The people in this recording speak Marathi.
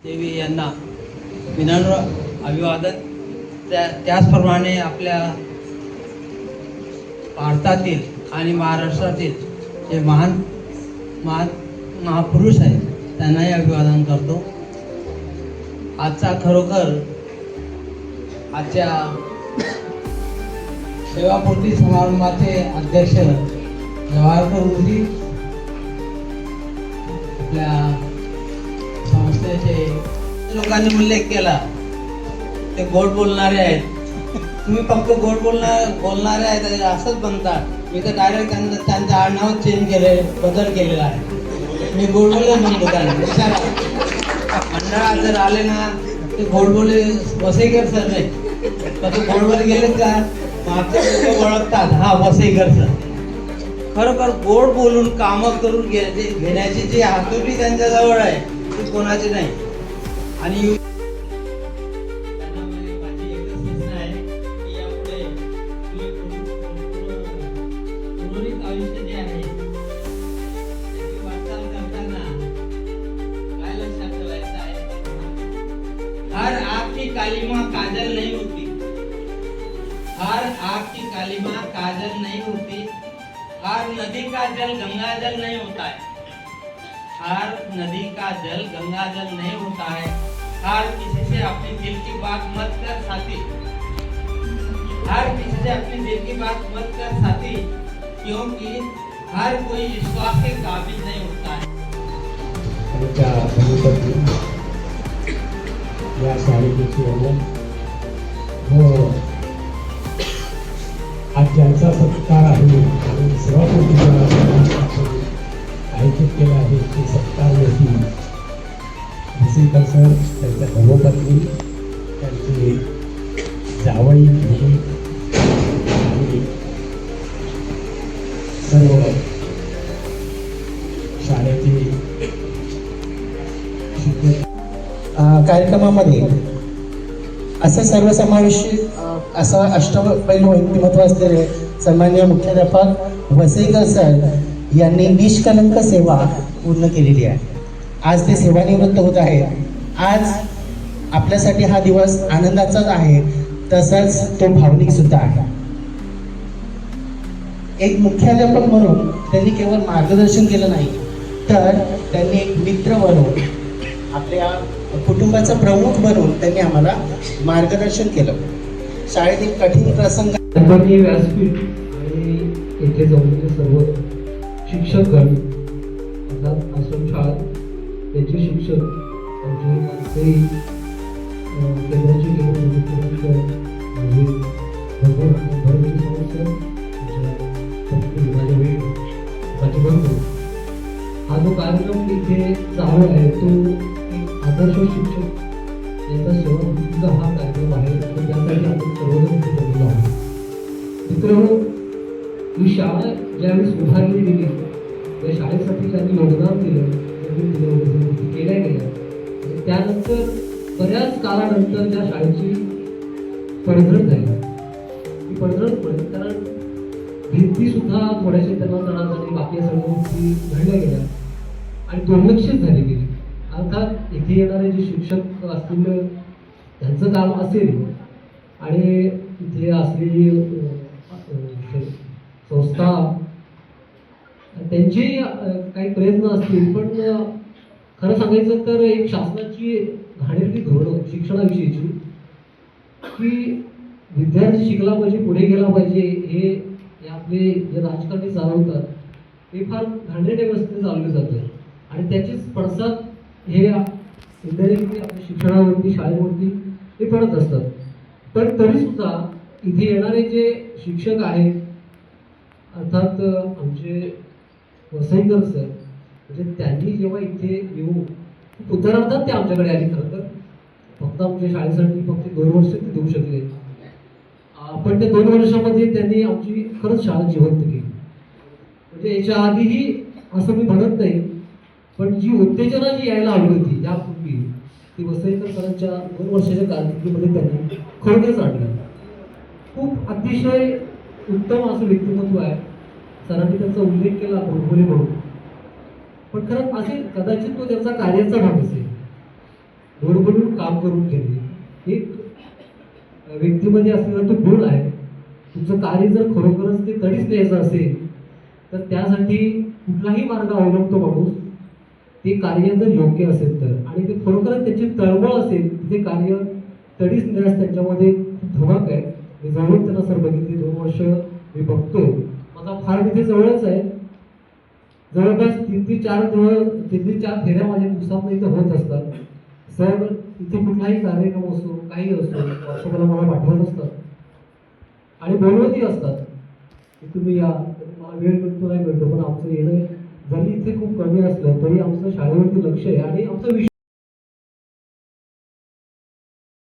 देवी यांना विनम्र अभिवादन. त्याचप्रमाणे आपल्या भारतातील आणि महाराष्ट्रातील जे महापुरुष आहेत त्यांनाही अभिवादन करतो. आजचा खरोखर आजच्या सेवापूर्ती समारंभाचे अध्यक्ष जवाहरकर गुरुजी, आपल्या संस्थेचे लोकांनी उल्लेख केला ते गोड बोलणारे आहेत. तुम्ही फक्त गोड बोलणारे आहेत असंच म्हणतात. मी तर डायरेक्ट त्यांचं आडनाव चेंज बदल केलेला आहे. मी गोड बोले म्हणतो त्यांना. विचारा मंडळात जर आले ना ते गोड बोले वसईकर सर नाही तर ते गोड बोले गेलेत का मागचे लोक ओळखतात, हा वसईकर सर. खरोखर गोड बोलून कामं करून घेण्याची जी हातोटी त्यांच्या जवळ आहे ती कोणाची नाही. आणि माझी एकच सूचना आहे की यापुढे उर्वरित आयुष्य जे आहे त्याची वाटचाल करताना काय लक्षात ठेवायचं आहे, हर आग की कालिमा काजल नहीं होती, हर आग की कालिमा काजल नहीं होती, हर नदी का जल गंगा जल नहीं होता है, हर नदी का जल गंगा जल नहीं होता है, हर किसी से अपने दिल की बात मत कर साथी, हर किसी से अपने दिल की बात मत कर साथी, क्योंकि हर कोई विश्वास के काबिल नहीं होता है. या शाळेची हो आज ज्यांचा सत्कार आहे आणि सेवापूर्तीचा आयोजित केला आहे ते सत्कार व्यक्ती वसईकर सर, त्यांच्या धर्मपत्नी, त्यांचे जावई आणि सर्व शाळेचे शिक्षक. कार्यक्रमामध्ये असं सर्वसमावेशक असं अष्टपैलू व्यक्तिमत्व असलेले सन्माननीय मुख्याध्यापक वसईकर सर यांनी निष्कलंक सेवा पूर्ण केलेली आहे. आज ते सेवानिवृत्त होत आहेत. आज आपल्यासाठी हा दिवस आनंदाचाच आहे, तसंच तो भावनिक सुद्धा आहे. एक मुख्याध्यापक म्हणून त्यांनी केवळ मार्गदर्शन केलं नाही तर त्यांनी एक मित्र बनून आपल्या कुटुंबाचा प्रमुख बनून त्यांनी आम्हाला मार्गदर्शन केलं. शाळेतील कठीण प्रसंग व्यासपीठ आणि येथे जमलेले सर्व शिक्षकगण, आश्रमशाळा त्याचे शिक्षक, आमचे केंद्राचे हा जो कार्यक्रम इथे चालू आहे तो एक आदर्श शिक्षक यांचा सेवापूर्तीचा हा कार्यक्रम आहे आणि त्यासाठी आपण सर्वजण इथे जमलो आहोत. मित्रांनो, ही शाळा ज्यावेळेस उभारली गेली, त्या शाळेसाठी ज्यांनी योगदान दिलं, केल्या गेल्या, आणि त्यानंतर बऱ्याच काळानंतर त्या शाळेची पडझड झाली. ती पडझड पडली कारण भिंती सुद्धा थोड्याशा त्यांना तणाव झाली, बाकी सगळ्या गोष्टी घडल्या गेल्या आणि दुर्लक्षित झाली गेली. अर्थात इथे येणारे जे शिक्षक असतील त्यांचं काम असेल आणि इथे असलेली संस्था त्यांचे काही प्रयत्न असतील, पण खरं सांगायचं तर एक शासनाची घाणेरडी धोरणं शिक्षणाविषयीची की विद्यार्थी शिकला पाहिजे, पुढे गेला पाहिजे, हे आपले जे राजकारणी चालवतात हे फार घाणेरड्या व्यवस्थेने चालवले जाते आणि त्याचेच पडसाद हे इंडिरेक्टली आपल्या शिक्षणावरती, शाळेवरती हे पडत असतात. पण तरीसुद्धा इथे येणारे जे शिक्षक आहेत, अर्थात आमचे वसईकर सर, म्हणजे त्यांनी जेव्हा इथे येऊन उत्तरार्धात ते आमच्याकडे आले. खरं तर फक्त आमच्या शाळेसाठी फक्त 2 वर्ष ते देऊ शकले, पण त्या 2 वर्षामध्ये त्यांनी आमची खरंच शाळा जिवंत केली. म्हणजे याच्या आधीही असं मी म्हणत नाही, पण जी उत्तेजना जी यायला हवी होती यापूर्वी ती वसईकर सरांच्या 2 वर्षाच्या कारकिर्दीमध्ये त्यांनी खरोखरच आणली. खूप अतिशय उत्तम असं व्यक्तिमत्व आहे. सरांनी त्यांचा उल्लेख केला म्हणून, पण खरं असेल कदाचित तो त्यांचा कार्याचा भाग असेल. भरभरून काम करून गेले. एक व्यक्तीमध्ये असलेला तो गुण आहे. तुमचं कार्य जर खरोखरच ते तडीच न्यायचं असेल तर त्यासाठी कुठलाही मार्ग अवलंबतो माणूस, ते कार्य जर योग्य असेल तर, आणि ते खरोखरच त्याची तळमळ असेल, ते कार्य तडीच नेण्यास त्यांच्यामध्ये खूप धमक आहे. मी जवळून त्यांना सर बघितली, 2 वर्ष मी बघतो. माझा फार तिथे जवळच आहे. जवळपास 3 ते 4 फेऱ्या माझ्या दिवसात इथे होत असतात. सर इथे कुठलाही कार्यक्रम असो, काही असो, वर्षभराला मला पाठवत असतात आणि बोलवतही असतात की तुम्ही या. मला वेळ मिळतो नाही मिळतो, पण आमचं येणं जरी इथे खूप कमी असलं तरी आमचं शाळेवरती लक्ष आहे आणि आमचा विषय